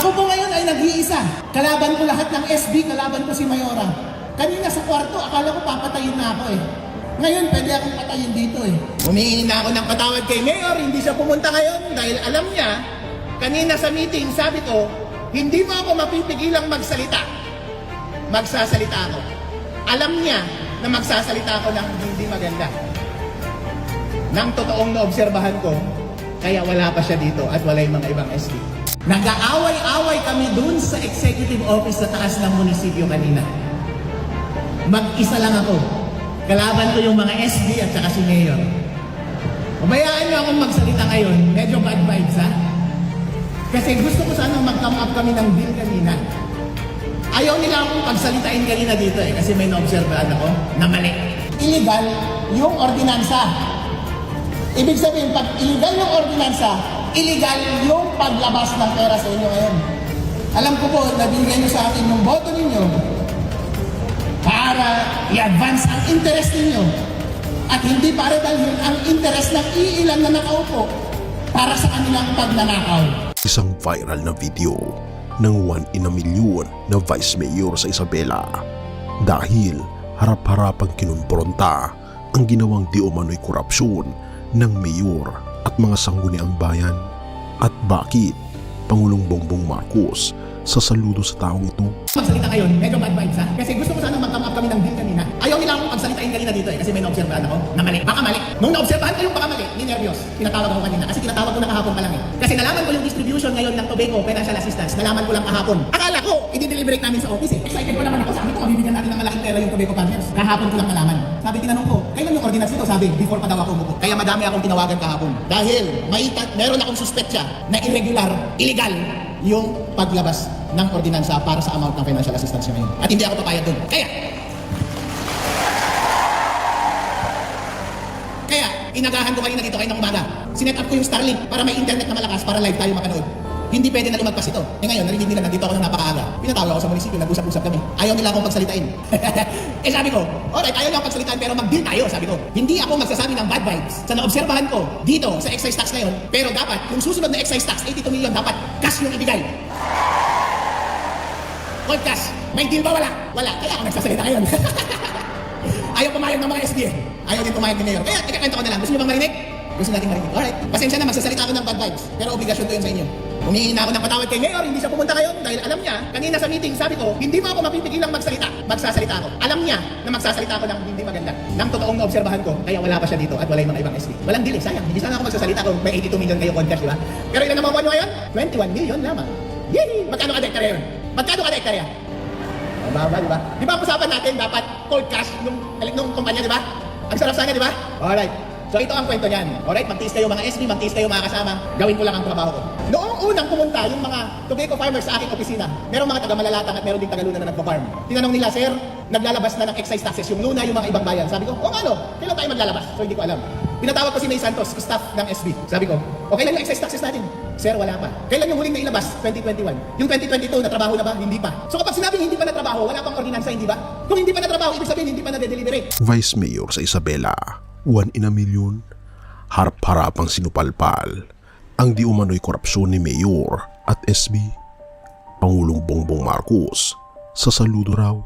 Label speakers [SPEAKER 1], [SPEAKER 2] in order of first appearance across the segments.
[SPEAKER 1] Ako po ngayon ay nag-iisa. Kalaban ko lahat ng SB, kalaban ko si Mayora. Kanina sa kwarto, akala ko papatayin na ako eh. Ngayon, pwede akong patayin dito eh. Humihingi na ako ng patawad kay Mayor, hindi siya pumunta ngayon dahil alam niya, kanina sa meeting, sabi ko, hindi mo ako mapipigilang magsalita. Magsasalita ako. Alam niya na magsasalita ako ng hindi maganda. Nang totoong naobserbahan ko, kaya wala pa siya dito at wala yung mga ibang SB. Nag-aaway-away kami dun sa executive office sa taas ng munisipyo kanina. Mag-isa lang ako. Kalaban ko yung mga SB at saka si Mayor. Pabayaan niyo akong magsalita ngayon. Medyo bad vibes ha. Kasi gusto ko sanang mag-come up kami ng bill kanina. Ayaw nila akong pagsalitain kanina dito eh. Kasi may naobserbahan ako na mali. Illegal yung ordinansa. Ibig sabihin, pag illegal yung ordinansa, illegal yung paglabas ng pera sa inyo ngayon. Alam ko po, nabigyan nyo sa akin yung boto ninyo para i-advance ang interest ninyo at hindi para dalhin ang interest ng iilan na nakaupo para sa kanilang pagnanakaw.
[SPEAKER 2] Isang viral na video ng 1 in a million na Vice Mayor sa Isabela dahil harap-harapang kinumpronta ang ginawang di umano'y korupsyon ng Mayor at mga sangguniang bayan. At bakit Pangulong Bongbong Marcos sa saludo sa taong ito?
[SPEAKER 1] Magsalita ngayon, medyo bad vibes ha? Kasi gusto ko sana mag-come up kami ng bill kanina. Ayaw nila akong pagsalitain kanina dito eh, kasi may naobserbahan ako na mali. Baka mali. Nung naobserbahan ko yung baka mali, ninervyos. Tinatawag ako kanina kasi tinatawag ko na kahapon pa lang eh. Kasi nalaman ko yung distribution ngayon ng Tobago Financial Assistance. Nalaman ko lang kahapon. Akala ko, i-deliberate namin sa office eh. Excited ko naman ako. Sabi ko, mabibigyan natin ng malaking pera yung Tobago Partners. Kahapon ko lang nalaman. Sabi, tinanong ko, kailan yung ordinance nito? Sabi, before pa daw ako umupo. Kaya madami akong tinawagan kahapon. Dahil meron akong suspect siya na irregular, illegal yung paglabas ng ordinansa para sa amount ng financial assistance niya ngayon. At hindi ako papayag doon. Kaya, inagahan ko kanina dito kayo ng umaga. Sinet up ko yung Starlink para may internet na malakas para live tayo makanood. Hindi pwede na lumagpas ito. Ngayon, narinig nila, nandito ako ng napakaaga. Pinatawag ako sa munisipyo, nag-usap-usap kami. Ayaw nila akong pagsalitain. Sabi ko, alright, ayaw nila akong pagsalitain pero mag-deal tayo, sabi ko. Hindi ako magsasabi ng bad vibes sa naobserbahan ko dito sa excise tax ngayon. Pero dapat, yung susunod na excise tax, 82 million, dapat cash yung ibigay. Cold cash. May deal ba? Wala. Wala. Kaya ako nagsasalita ngayon. Ayaw pumayag ng mga SB. Ayaw din pumayag ni Mayor. Kaya, ikakwento ko na lang. Gusto niyo bang marinig? Gusto natin marinig. Alright. Pasensya na, magsasalita ako ng bad vibes. Pero obligasyon ko yun sa inyo. Humingi na ako ng patawad kay Mayor. Hindi siya pumunta ngayon dahil alam niya, kanina sa meeting, sabi ko, hindi mo ako mapipigilang magsalita. Magsasalita ako. Alam niya na magsasalita ako ng hindi maganda. Nang totoong naobserbahan ko, kaya wala pa siya dito at wala yung mga ibang SB. Walang deal eh, sayang. Hindi sana ako magsasalita kung may 82 million kayo cold cash, di ba? Pero ilan naman nyo ngayon? 21 million lamang. Yay! Magkano kada hektarya yun? Magkano kada hektarya? Mababa, di ba? Di ba ang usapan natin dapat cold cash nung kumpanya, di ba? Ang sarap sana, di ba? Alright. So ito ang kwento niyan. Alright, magtiis kayo mga SB, magtiis kayo mga kasama. Gawin ko lang ang trabaho ko. Noong unang pumunta yung mga tobacco farmers sa aking opisina, merong mga taga-Malalatang at meron din taga-Luna na nagpa-farm. Tinanong nila, sir, naglalabas na ng excise taxes yung Luna, yung mga ibang bayan. Sabi ko, ano? Kailan tayo maglalabas? So hindi ko alam. Pinatawag ko si May Santos, staff ng SB. Sabi ko, kailan yung excise taxes natin? Sir, wala pa. Kailan yung huling na ilabas? 2021. Yung 2022, natrabaho na ba? Hindi pa. So kapag sinabing hindi pa natrabaho, wala pang ordinansa, hindi ba? Kung hindi pa natrabaho, ibig sabihin hindi pa na-deliberate.
[SPEAKER 2] Vice Mayor sa Isabela, 1 in a million, harap-harapang sinupalpal ang di umano'y korupsyon ni Mayor at SB. Pangulong Bongbong Marcos sa saludo raw.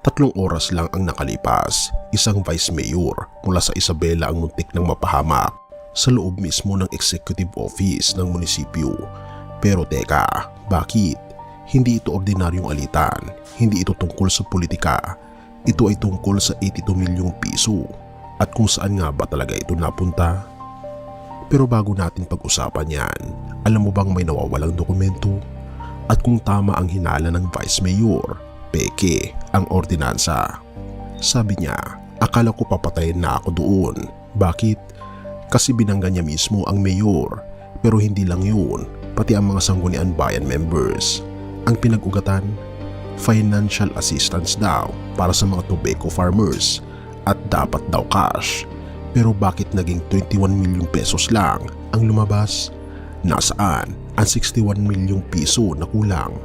[SPEAKER 2] 3 oras lang ang nakalipas, isang Vice Mayor mula sa Isabela ang muntik ng mapahamak sa loob mismo ng executive office ng munisipyo. Pero teka, bakit? Hindi ito ordinaryong alitan, hindi ito tungkol sa politika, ito ay tungkol sa 82 milyong piso. At kung saan nga ba talaga ito napunta? Pero bago natin pag-usapan yan, alam mo bang may nawawalang dokumento? At kung tama ang hinala ng Vice Mayor, peke ang ordinansa. Sabi niya, akala ko papatayin na ako doon. Bakit? Kasi binangga niya mismo ang Mayor. Pero hindi lang yun, pati ang mga sangguniang bayan members. Ang pinag-ugatan, financial assistance daw para sa mga tobacco farmers. At dapat daw cash. Pero bakit naging 21 milyong pesos lang ang lumabas? Nasaan ang 61 milyong piso na kulang?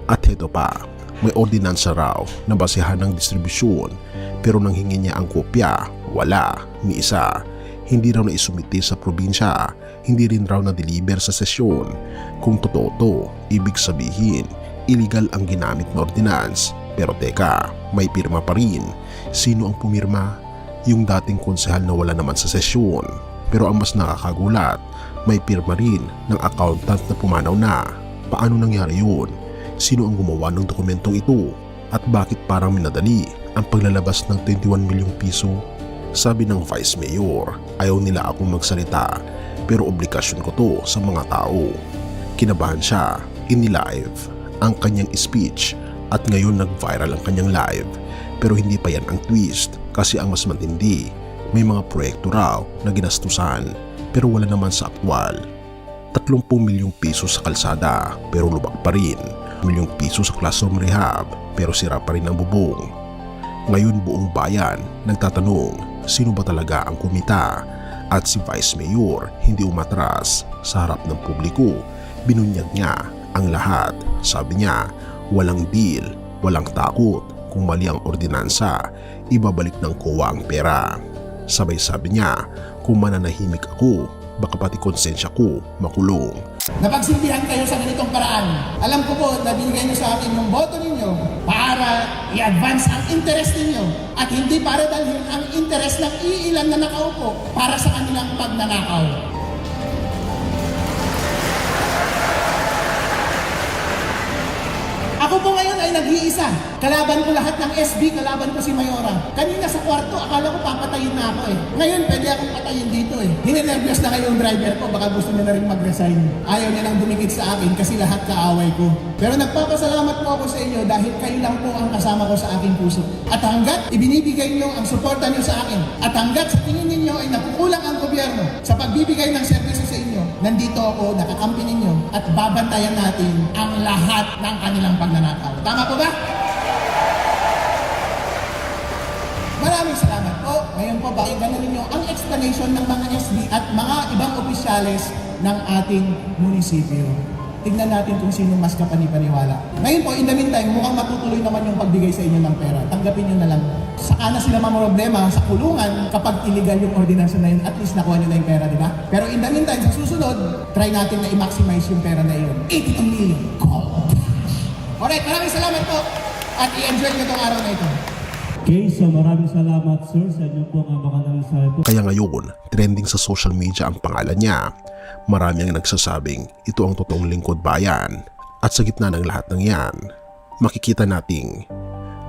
[SPEAKER 2] At heto pa, may ordinansa raw na basehan ng distribusyon pero nang hingi niya ang kopya, wala ni isa. Hindi raw na isumite sa probinsya, hindi rin raw na deliver sa sesyon. Kung totoo to, ibig sabihin, illegal ang ginamit na ordinance. Pero teka, may pirma pa rin. Sino ang pumirma? Yung dating konsehal na wala naman sa sesyon. Pero ang mas nakakagulat, may pirma rin ng accountant na pumanaw na. Paano nangyari yun? Sino ang gumawa ng dokumentong ito? At bakit parang minadali ang paglalabas ng 21 milyong piso? Sabi ng Vice Mayor, ayaw nila akong magsalita pero obligasyon ko to sa mga tao. Kinabahan siya, inilive ang kanyang speech at ngayon nag-viral ang kanyang live. Pero hindi pa yan ang twist kasi ang mas matindi, may mga proyekto raw na ginastusan pero wala naman sa aktwal. 30 milyong piso sa kalsada pero lubak pa rin. Milyong piso sa classroom rehab pero sira pa rin ang bubong. Ngayon buong bayan nagtatanong sino ba talaga ang kumita at si Vice Mayor hindi umatras sa harap ng publiko. Binunyag niya ang lahat. Sabi niya walang deal, walang takot. Kung mali ang ordinansa, ibabalik ng COA ang pera. Sabay sabi niya kung mananahimik ako, baka pati konsensya ko makulong.
[SPEAKER 1] Napagsilbihan kayo sa ganitong paraan. Alam ko po na binigay niyo sa akin yung boto ninyo para i-advance ang interest ninyo at hindi para dalhin ang interest ng iilan na nakaupo para sa kanilang pagnanakaw. Ako po ngayon ay nag-iisa. Kalaban ko lahat ng SB, kalaban ko si Mayora. Kanina sa kwarto, akala ko papatayin na ako eh. Ngayon, pwede akong patayin dito eh. Hininervyos na kayo yung driver ko, baka gusto niya na rin mag-resign. Ayaw niya lang dumikit sa akin kasi lahat kaaway ko. Pero nagpapasalamat po ako sa inyo dahil kayo lang po ang kasama ko sa aking puso. At hanggat ibinibigay niyo ang suporta niyo sa akin, at hanggat sa tingin ninyo ay nakukulang ang gobyerno sa pagbibigay ng serbisyo sa inyo, nandito ako, nakakampi ninyo, at babantayan natin ang lahat ng kanilang pagnanakaw. Tama po ba? Maraming salamat po. Ngayon po, pakinggan na ninyo ang explanation ng mga SB at mga ibang opisyales ng ating munisipyo. Tignan natin kung sino mas kapanipaniwala. Ngayon po, in the meantime, mukhang matutuloy naman yung pagbigay sa inyo ng pera. Tanggapin nyo na lang. Saka na sila mamroblema sa kulungan kapag illegal yung ordinance na yun, at least nakuha nyo na yung pera, di ba? Pero in the meantime, sa susunod, try natin na i-maximize yung pera na yun. 82 million. Alright, maraming salamat po. At i-enjoy nyo itong araw na ito.
[SPEAKER 3] Okay, so maraming salamat sir sa inyo po ang mga mensahe po.
[SPEAKER 2] Kaya ngayon, trending sa social media ang pangalan niya. Marami ang nagsasabing ito ang totoong lingkod bayan. At sa gitna ng lahat ng yan, makikita nating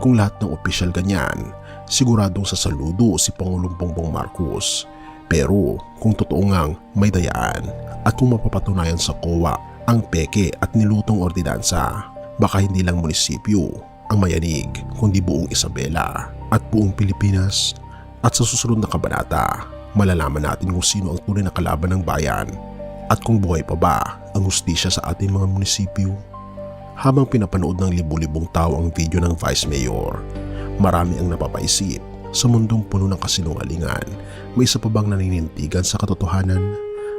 [SPEAKER 2] kung lahat ng opisyal ganyan, siguradong sasaludo si Pangulong Bongbong Marcos. Pero kung totoo ngang may dayaan at kung mapapatunayan sa COA ang peke at nilutong ordinansa, baka hindi lang munisipyo ang mayanig, kundi buong Isabela at buong Pilipinas. At sa susunod na kabanata, malalaman natin kung sino ang tunay na kalaban ng bayan at kung buhay pa ba ang hustisya sa ating mga munisipyo. Habang pinapanood ng libu-libong tao ang video ng Vice Mayor, marami ang napapaisip. Sa mundong puno ng kasinungalingan, may isa pa bang naninindigan sa katotohanan?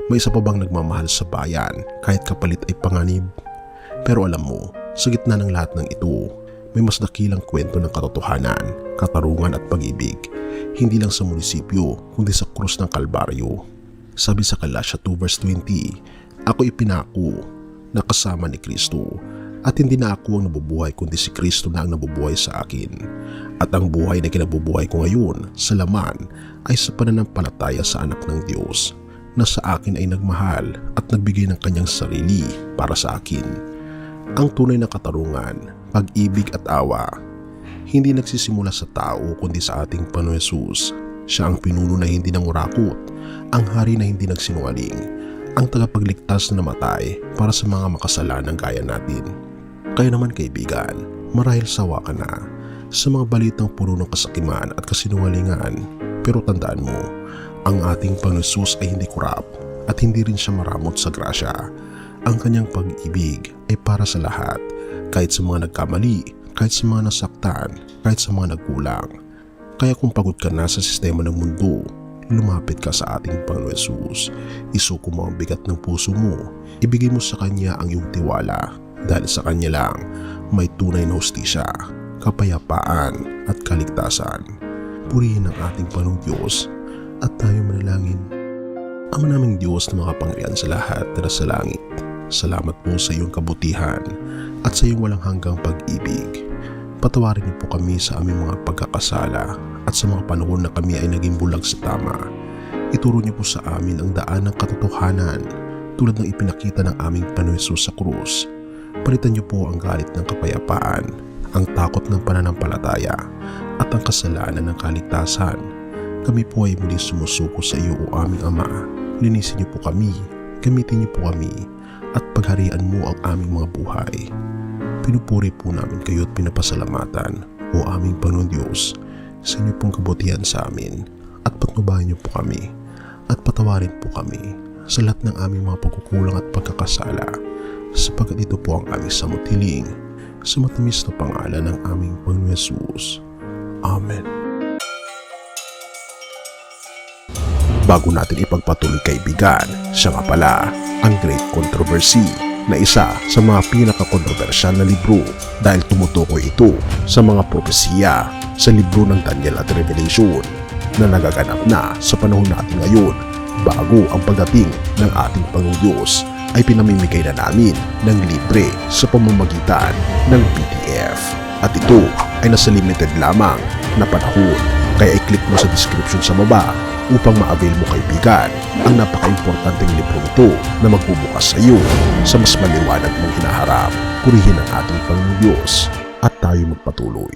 [SPEAKER 2] May isa pa bang nagmamahal sa bayan kahit kapalit ay panganib? Pero alam mo, sa gitna ng lahat ng ito, may mas dakilang kwento ng katotohanan, katarungan at pag-ibig, hindi lang sa munisipyo kundi sa krus ng Kalbaryo. Sabi sa Galatia 2 verse 20, ako ipinako na kasama ni Kristo at hindi na ako ang nabubuhay kundi si Kristo na ang nabubuhay sa akin. At ang buhay na kinabubuhay ko ngayon sa laman ay sa pananampalataya sa anak ng Diyos na sa akin ay nagmahal at nagbigay ng kanyang sarili para sa akin. Ang tunay na katarungan, pag-ibig at awa, hindi nagsisimula sa tao kundi sa ating Panginoon Hesus. Siya ang pinuno na hindi nangurakot, ang hari na hindi nagsinungaling, ang tagapagligtas na namatay para sa mga makasalanan gaya natin. Kaya naman kaibigan, marahil sawa ka na sa mga balitang puno ng kasakiman at kasinungalingan. Pero tandaan mo, ang ating Panginoon Hesus ay hindi kurap at hindi rin siya maramot sa grasya. Ang kanyang pag-ibig ay para sa lahat, kahit sa mga nagkamali, kahit sa mga nasaktan, kahit sa mga nagkulang. Kaya kung pagod ka na sa sistema ng mundo, lumapit ka sa ating Panginoon Hesus. Isuko mo ang bigat ng puso mo, ibigay mo sa Kanya ang iyong tiwala, dahil sa Kanya lang may tunay na hustisya, kapayapaan at kaligtasan. Purihin ang ating Panginoong Diyos at tayo manalangin. Ama naming Diyos na makapangyarihan sa lahat na sa langit, salamat po sa iyong kabutihan at sa iyong walang hanggang pag-ibig. Patawarin niyo po kami sa aming mga pagkakasala at sa mga panahon na kami ay naging bulag sa tama. Ituro niyo po sa amin ang daan ng katotohanan tulad ng ipinakita ng aming Panginoon Hesus sa krus. Palitan niyo po ang galit ng kapayapaan, ang takot ng pananampalataya at ang kasalanan ng kaligtasan. Kami po ay muli sumusuko sa iyo o aming Ama. Linisin niyo po kami, gamitin niyo po kami at pagharian mo ang aming mga buhay. Pinupuri po namin kayo at pinapasalamatan o aming Panginoon Diyos sa inyo pong kabutihan sa amin at patnubayan niyo po kami at patawarin po kami sa lahat ng aming mga pagkukulang at pagkakasala sapagkat ito po ang aming samutiling sa matamis na pangalan ng aming Panginoon Hesus. Amen. Bago natin ipagpatuloy kaibigan, siya nga pala ang Great Controversy na isa sa mga pinaka-kontrobersyal na libro dahil tumutukoy ito sa mga propesiya sa libro ng Daniel at Revelation na nagaganap na sa panahon natin ngayon bago ang pagdating ng ating Panginoong Diyos ay pinamimigay na namin ng libre sa pamamagitan ng PDF. At ito ay nasa limited lamang na panahon kaya i-click mo sa description sa baba upang ma-avail mo kaibigan ang napaka-importanteng libro ito na magbubukas sa iyo sa mas maliwanag mong hinaharap. Purihin ang ating Panginoong Diyos at tayo magpatuloy.